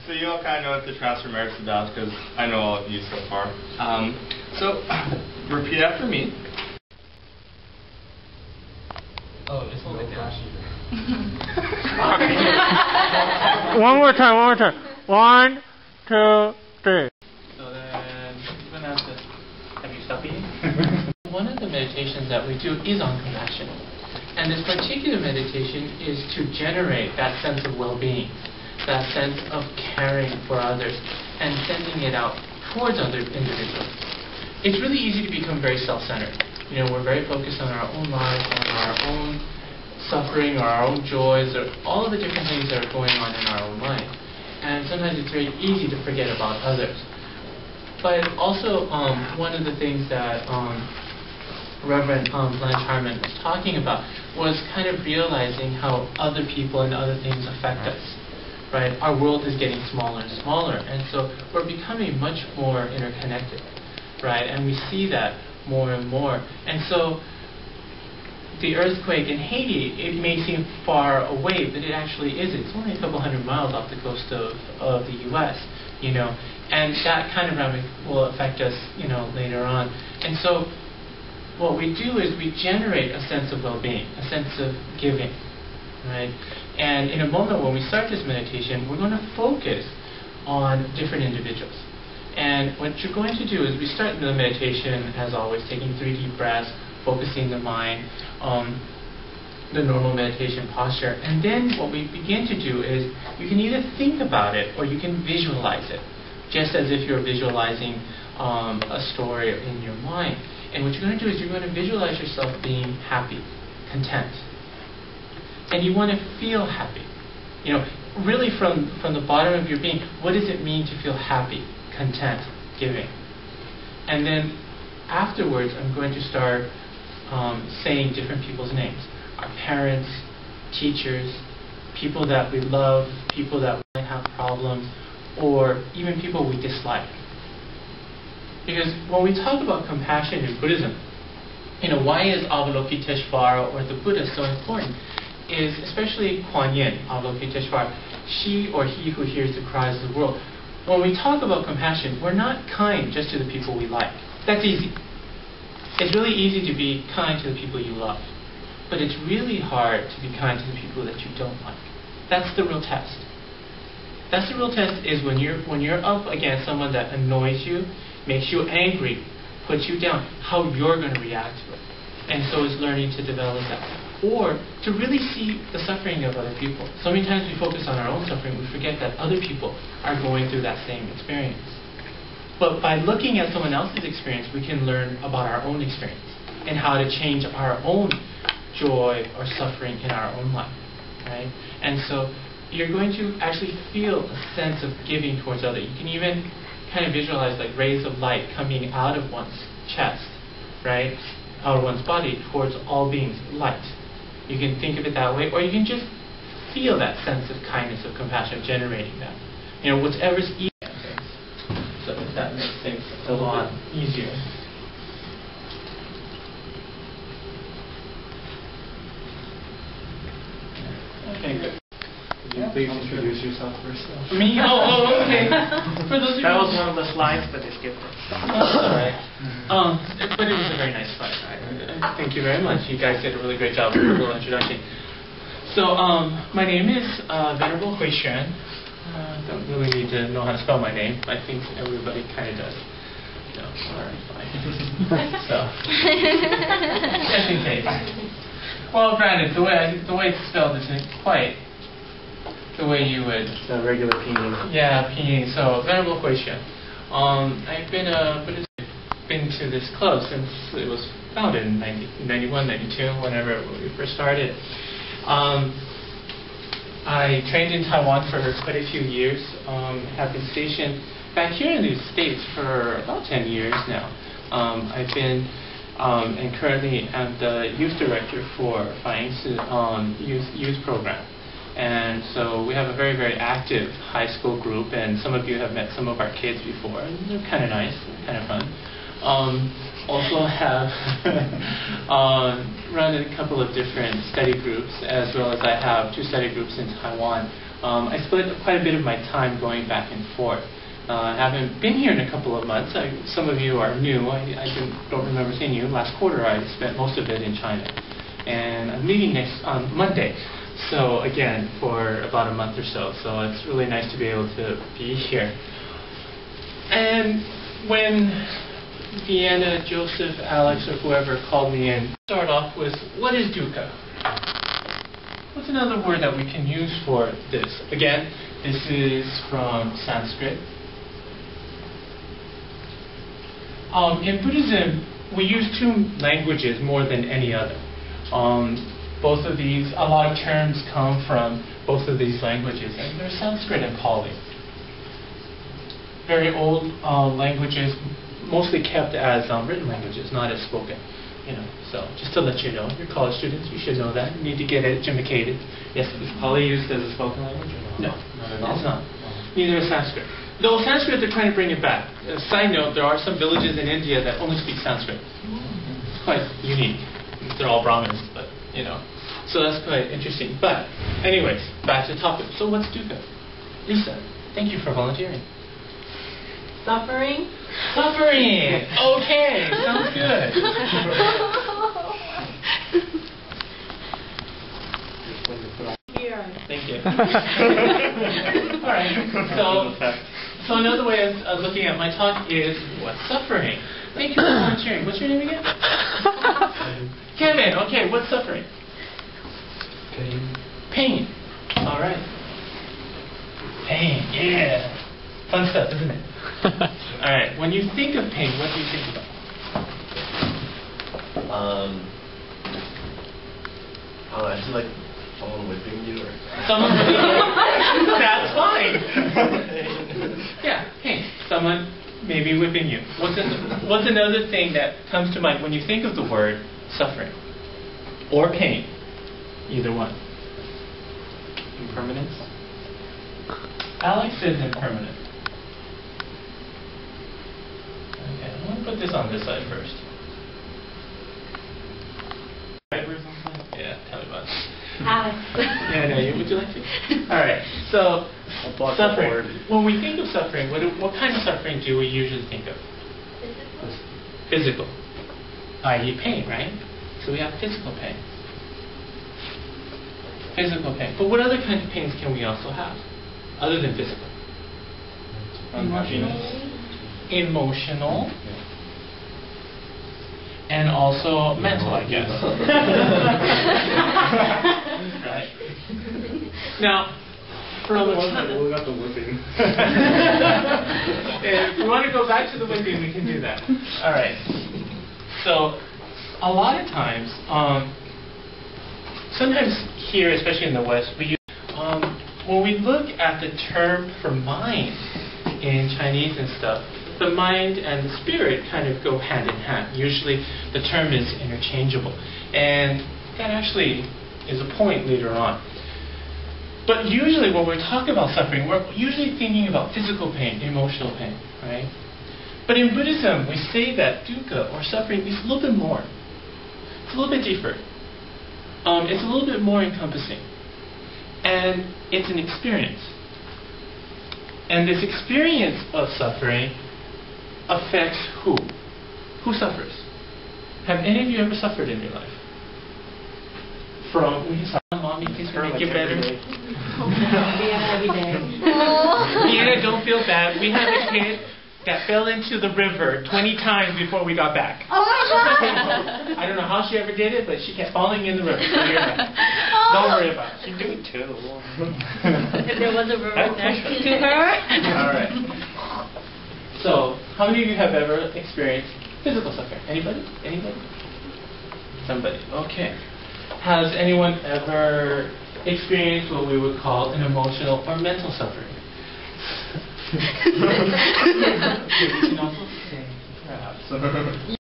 So you all kind of know what the transfer merit is about because I know all of you so far. So repeat after me. Oh, it's a little bit down. One more time. 1, 2, 3. So then I'm going to have to have you stop eating. One of the meditations that we do is on compassion. And this particular meditation is to generate that sense of well-being, that sense of caring for others, and sending it out towards other individuals. It's really easy to become very self-centered. You know, we're very focused on our own lives, on our own suffering, or our own joys, or all of the different things that are going on in our own life. And sometimes it's very easy to forget about others. But also, one of the things that Reverend Blanche Harmon was talking about was kind of realizing how other people and other things affect us. Right? Our world is getting smaller and smaller, and so we're becoming much more interconnected. Right? And we see that more and more. And so the earthquake in Haiti, it may seem far away, but it actually isn't. It's only a couple hundred miles off the coast of the U.S., you know, and that kind of will affect us, you know, later on. And so what we do is we generate a sense of well-being, a sense of giving, right? And in a moment when we start this meditation, we're going to focus on different individuals. And what you're going to do is we start the meditation, as always, taking 3 deep breaths, focusing the mind, the normal meditation posture. And then what we begin to do is you can either think about it or you can visualize it, just as if you're visualizing a story in your mind. And what you're going to do is you're going to visualize yourself being happy, content. And you want to feel happy. You know, really from the bottom of your being, what does it mean to feel happy, content, giving? And then afterwards, I'm going to start saying different people's names. Our parents, teachers, people that we love, people that might have problems, or even people we dislike. Because when we talk about compassion in Buddhism, you know, why is Avalokiteshvara or the Buddha so important? Is especially Kuan Yin, Avalokiteshvara, she or he who hears the cries of the world. When we talk about compassion, we're not kind just to the people we like. That's easy. It's really easy to be kind to the people you love. But it's really hard to be kind to the people that you don't like. That's the real test. That's the real test, is when you're up against someone that annoys you, makes you angry, puts you down, how you're going to react to it. And so it's learning to develop that. Or to really see the suffering of other people. So many times we focus on our own suffering, we forget that other people are going through that same experience. But by looking at someone else's experience, we can learn about our own experience and how to change our own joy or suffering in our own life. Right? And so you're going to actually feel a sense of giving towards others. You can even kind of visualize like rays of light coming out of one's chest, right? Out of one's body towards all beings, light. You can think of it that way, or you can just feel that sense of kindness, of compassion, generating that. You know, whatever's easy. So that makes things a lot easier. Okay, good. Could you please introduce yourself first? Me? Oh, okay. For those of That you was one of the slides, but they skipped it. Alright. But it was a very nice slide. Thank you very much. You guys did a really great job with the little introduction. So, my name is Venerable Hui Xuan. Don't really need to know how to spell my name. I think everybody kind of does. No, alright, fine. So, just in case. Well, granted, the way it's spelled isn't quite the way you would. It's a regular pinyin. Yeah, pinyin. So, Venerable Hui Xuan. I've been a Buddhist. Been to this club since it was founded in 91, 92, whenever we first started. I trained in Taiwan for quite a few years. Have been stationed back here in the States for about 10 years now. I've been and currently am the youth director for Faiangsi youth program. And so we have a very, very active high school group, and some of you have met some of our kids before. They're kind of nice, kind of fun. also have run a couple of different study groups, as well as I have 2 study groups in Taiwan. I split quite a bit of my time going back and forth. I haven't been here in a couple of months. Some of you are new. I don't remember seeing you. Last quarter I spent most of it in China. And I'm leaving on Monday. So again, for about a month or so. So it's really nice to be able to be here. And when Deanna, Joseph, Alex, or whoever called me in, start off with, what is dukkha? What's another word that we can use for this? Again, this is from Sanskrit. In Buddhism, we use 2 languages more than any other. Both of these, a lot of terms come from both of these languages, and they're Sanskrit and Pali. Very old languages, mostly kept as written languages, not as spoken. So just to let you know, you're college students, you should know that. You need to get educated. Yes, Is Pali used as a spoken language or no, not at all? it's not. Neither is Sanskrit. Though Sanskrit, they're trying to bring it back. Side note, there are some villages in India that only speak Sanskrit. It's quite unique. They're all Brahmins, but so that's quite interesting. But anyways, back to the topic. So what's dukkha? Lisa, thank you for volunteering. Suffering. Suffering. Okay, sounds good. Fear. Thank you. All right. So another way of looking at my talk is what's suffering. Thank you for volunteering. What's your name again? Kevin. Okay, what's suffering? Pain. Pain. All right. Pain. Yeah. Fun stuff, isn't it? All right. When you think of pain, what do you think about? I just like someone whipping you or Someone. That's fine. Yeah. Pain. Someone maybe whipping you. What's another thing that comes to mind when you think of the word suffering or pain? Either one. Impermanence. Alex says impermanent. Okay, I'm going to put this on this side first. Yeah, tell me about it. Alex. Yeah, no, would you like to? All right, so suffering. When we think of suffering, what kind of suffering do we usually think of? Physical. I.e. pain, right? So we have physical pain. Physical pain. But what other kinds of pains can we also have, other than physical? Emotional. And also mental, I guess. Right. Now, from We got the whipping. if we want to go back to the whipping, we can do that. All right. So, a lot of times, sometimes here, especially in the West, we use, when we look at the term for mind in Chinese and stuff, the mind and the spirit kind of go hand in hand. Usually the term is interchangeable. And that actually is a point later on. But usually when we're talking about suffering, we're usually thinking about physical pain, emotional pain, right? But in Buddhism, we say that dukkha, or suffering, is a little bit more. It's a little bit deeper. It's a little bit more encompassing. And it's an experience. And this experience of suffering affects who? Who suffers? Have any of you ever suffered in your life? From, will you stop, Mommy, please make it better? Every day. Deanna, don't feel bad. We had a kid that fell into the river 20 times before we got back. Oh my God! I don't know how she ever did it, but she kept falling in the river. So you're right. Don't worry about it. She can do it too. If there was a river next to her. All right. So, how many of you have ever experienced physical suffering? Anybody? Anybody? Somebody. Okay. Has anyone ever experienced what we would call an emotional or mental suffering? We can also say, perhaps.